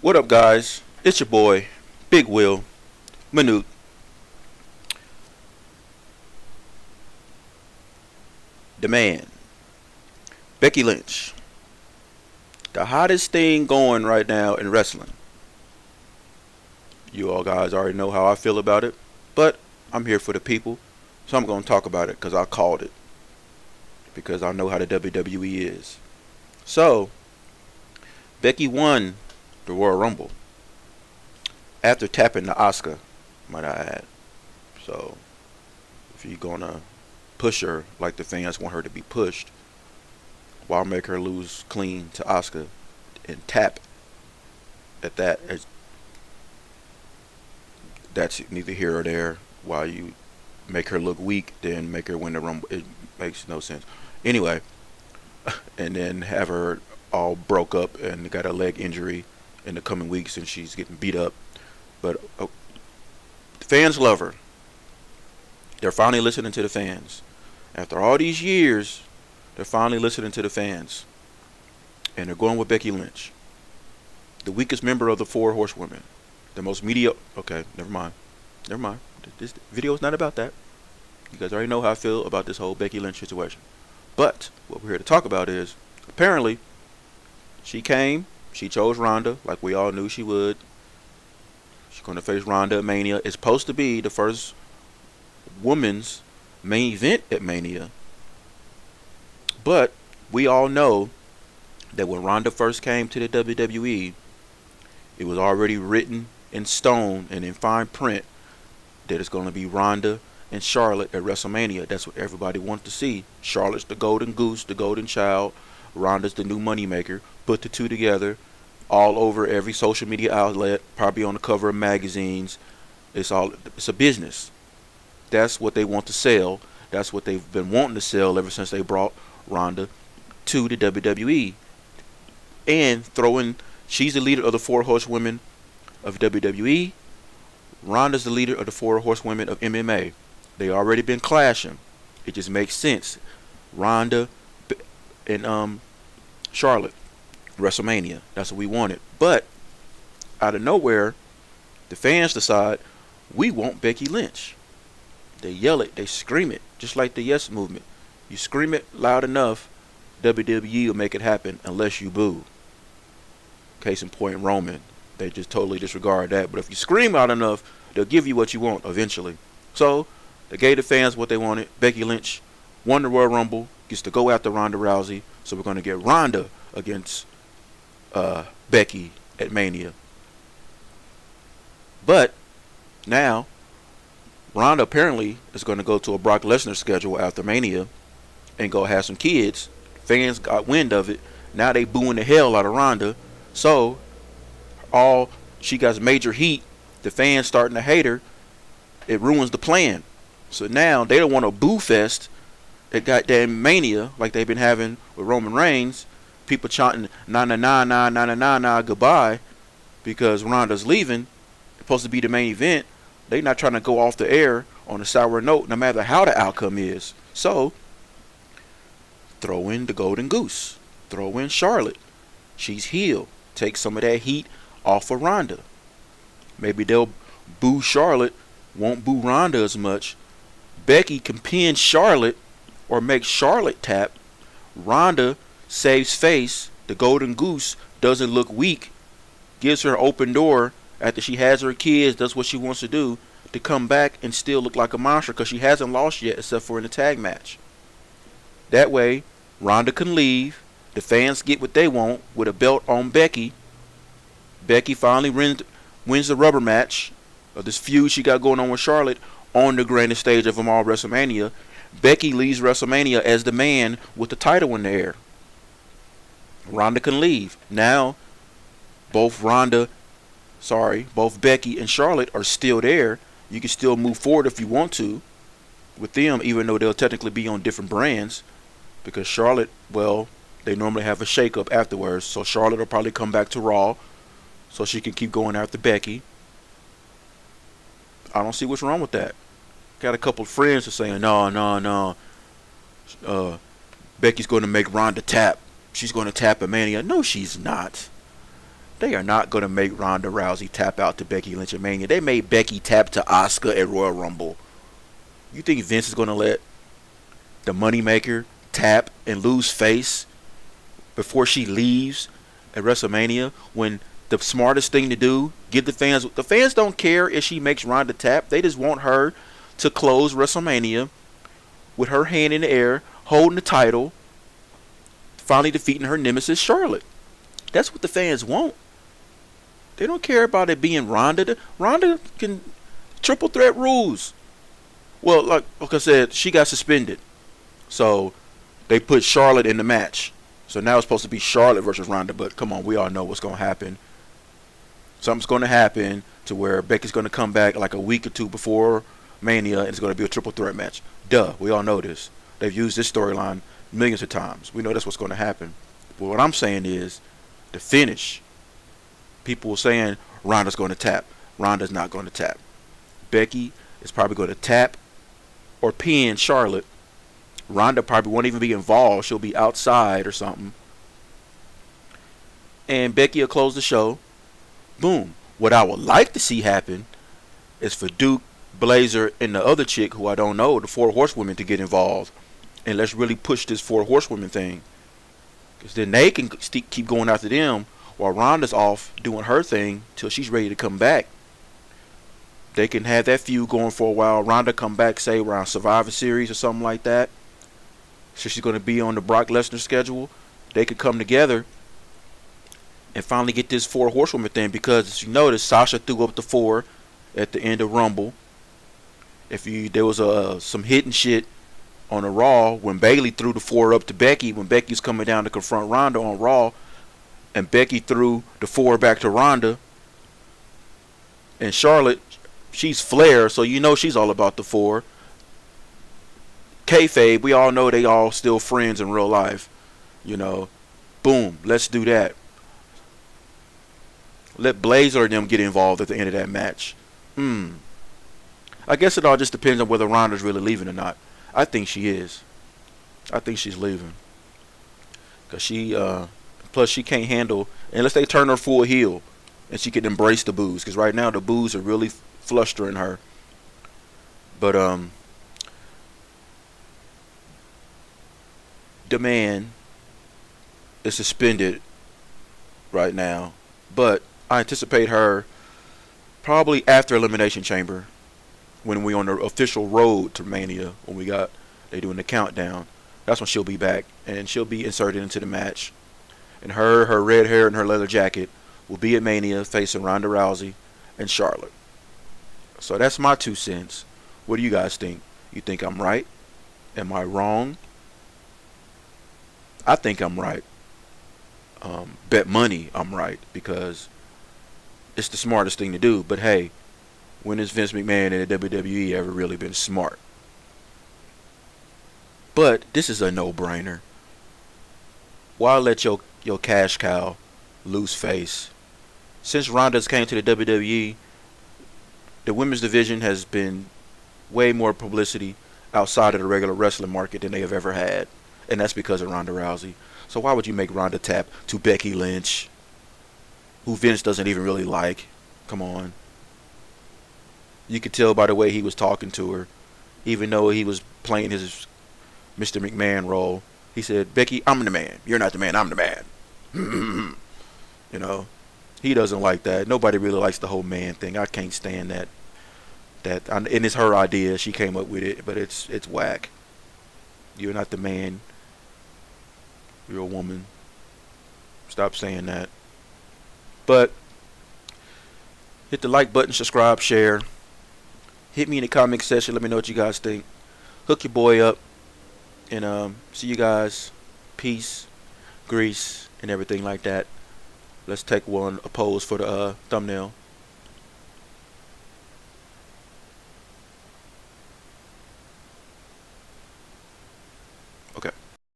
What up, guys? It's your boy, Big Will, Minute. The man, Becky Lynch. The hottest thing going right now in wrestling. You all guys already know how I feel about it, but I'm here for the people, so I'm going to talk about it because I called it. Because I know how the WWE is. So, Becky won the Royal Rumble after tapping the Oscar, might I add. So, if you're going to push her like the fans want her to be pushed, why make her lose clean to Oscar and tap at that? That's neither here or there. Why you make her look weak, then make her win the Rumble? It makes no sense. Anyway, and then have her all broke up and got a leg injury in the coming weeks, and she's getting beat up. But the fans love her. They're finally listening to the fans. After all these years, they're finally listening to the fans. And they're going with Becky Lynch. The weakest member of the four horsewomen. The most mediocre. Okay, never mind. This video is not about that. You guys already know how I feel about this whole Becky Lynch situation. But what we're here to talk about is, apparently, she chose Ronda like we all knew she would. She's going to face Ronda at Mania. It's supposed to be the first women's main event at Mania. But we all know that when Ronda first came to the WWE, it was already written in stone and in fine print that it's going to be Ronda and Charlotte at WrestleMania. That's what everybody wanted to see. Charlotte's the golden goose, the golden child. Ronda's the new moneymaker. Put the two together all over every social media outlet, probably on the cover of magazines. It's a business. That's what they want to sell. That's what they've been wanting to sell ever since they brought Ronda to the WWE. And she's the leader of the four horsewomen of WWE. Ronda's the leader of the four horsewomen of MMA. They already been clashing. It just makes sense. Ronda and Charlotte, WrestleMania. That's what we wanted. But out of nowhere, the fans decide we want Becky Lynch. They yell it, they scream it, just like the Yes movement. You scream it loud enough, WWE will make it happen unless you boo. Case in point, Roman. They just totally disregard that. But if you scream loud enough, they'll give you what you want eventually. So, they gave the fans what they wanted. Becky Lynch won the Royal Rumble, gets to go after Ronda Rousey. So we're going to get Ronda against Becky at Mania. But now, Ronda apparently is going to go to a Brock Lesnar schedule after Mania and go have some kids. Fans got wind of it. Now they booing the hell out of Ronda. So, she got major heat. The fans starting to hate her. It ruins the plan. So now they don't want a boo fest at goddamn Mania like they've been having with Roman Reigns. People chanting na na na na na na na na goodbye because Ronda's leaving. It's supposed to be the main event. They're not trying to go off the air on a sour note no matter how the outcome is. So throw in the golden goose. Throw in Charlotte. She's heel. Take some of that heat off of Ronda. Maybe they'll boo Charlotte, won't boo Ronda as much. Becky can pin Charlotte or make Charlotte tap. Ronda saves face. The golden goose doesn't look weak. Gives her an open door after she has her kids, does what she wants to do, to come back and still look like a monster because she hasn't lost yet except for in the tag match. That way, Ronda can leave. The fans get what they want with a belt on Becky. Becky finally wins the rubber match of this feud she got going on with Charlotte on the grandest stage of them all, WrestleMania. Becky leaves WrestleMania as the man with the title in the air. Ronda can leave. Now, both Becky and Charlotte are still there. You can still move forward if you want to with them, even though they'll technically be on different brands. Because Charlotte, well, they normally have a shake-up afterwards. So Charlotte will probably come back to Raw so she can keep going after Becky. I don't see what's wrong with that. Got a couple of friends who are saying, no. Becky's going to make Ronda tap. She's going to tap at Mania. No, she's not. They are not going to make Ronda Rousey tap out to Becky Lynch at Mania. They made Becky tap to Asuka at Royal Rumble. You think Vince is going to let the moneymaker tap and lose face before she leaves at WrestleMania, when the smartest thing to do, give the fans don't care if she makes Ronda tap. They just want her to close WrestleMania with her hand in the air, holding the title, finally defeating her nemesis Charlotte. That's what the fans want. They don't care about it being Ronda. Ronda can triple threat rules. Well, like I said, she got suspended, so they put Charlotte in the match. So now it's supposed to be Charlotte versus Ronda, but come on, we all know what's going to happen. Something's going to happen to where Becky's going to come back like a week or two before Mania, and it's going to be a triple threat match. Duh, we all know this. They've used this storyline millions of times. We know that's what's going to happen. But what I'm saying is, the finish. People were saying Ronda's going to tap. Ronda's not going to tap. Becky is probably going to tap or pin Charlotte. Ronda probably won't even be involved. She'll be outside or something. And Becky will close the show. Boom. What I would like to see happen is for Duke, Blazer, and the other chick who I don't know, the Four Horsewomen, to get involved. And let's really push this Four Horsewomen thing. Because then they can keep going after them while Ronda's off doing her thing till she's ready to come back. They can have that feud going for a while. Ronda come back, say, around Survivor Series or something like that. So she's going to be on the Brock Lesnar schedule. They could come together and finally get this Four Horsewoman thing, because as you notice, Sasha threw up the 4 at the end of Rumble. There was some hidden shit on a Raw when Bayley threw the 4 up to Becky when Becky's coming down to confront Ronda on Raw, and Becky threw the 4 back to Ronda. And Charlotte, she's Flair, so you know she's all about the 4. Kayfabe, we all know they all still friends in real life. You know, boom, let's do that. Let Blazer and them get involved at the end of that match. I guess it all just depends on whether Ronda's really leaving or not. I think she is. I think she's leaving. Because plus she can't handle, unless they turn her full heel and she can embrace the boos. Because right now the boos are really flustering her. But, the man is suspended right now. But I anticipate her probably after Elimination Chamber, when we on the official road to Mania, when they doing the countdown. That's when she'll be back, and she'll be inserted into the match. And her red hair and her leather jacket will be at Mania facing Ronda Rousey and Charlotte. So that's my 2 cents. What do you guys think? You think I'm right? Am I wrong? I think I'm right. Bet money I'm right, because it's the smartest thing to do. But hey, when has Vince McMahon and the WWE ever really been smart? But this is a no-brainer. Why let your cash cow lose face? Since Ronda's came to the WWE, the women's division has been way more publicity outside of the regular wrestling market than they have ever had. And that's because of Ronda Rousey. So why would you make Ronda tap to Becky Lynch, who Vince doesn't even really like? Come on. You could tell by the way he was talking to her, even though he was playing his Mr. McMahon role. He said, Becky, I'm the man. You're not the man. I'm the man. You know, he doesn't like that. Nobody really likes the whole man thing. I can't stand that. And it's her idea. She came up with it, but it's whack. You're not the man. You're a woman. Stop saying that. But hit the like button, subscribe, share. Hit me in the comment section. Let me know what you guys think. Hook your boy up. And see you guys. Peace, grease, and everything like that. Let's take a pose for the thumbnail.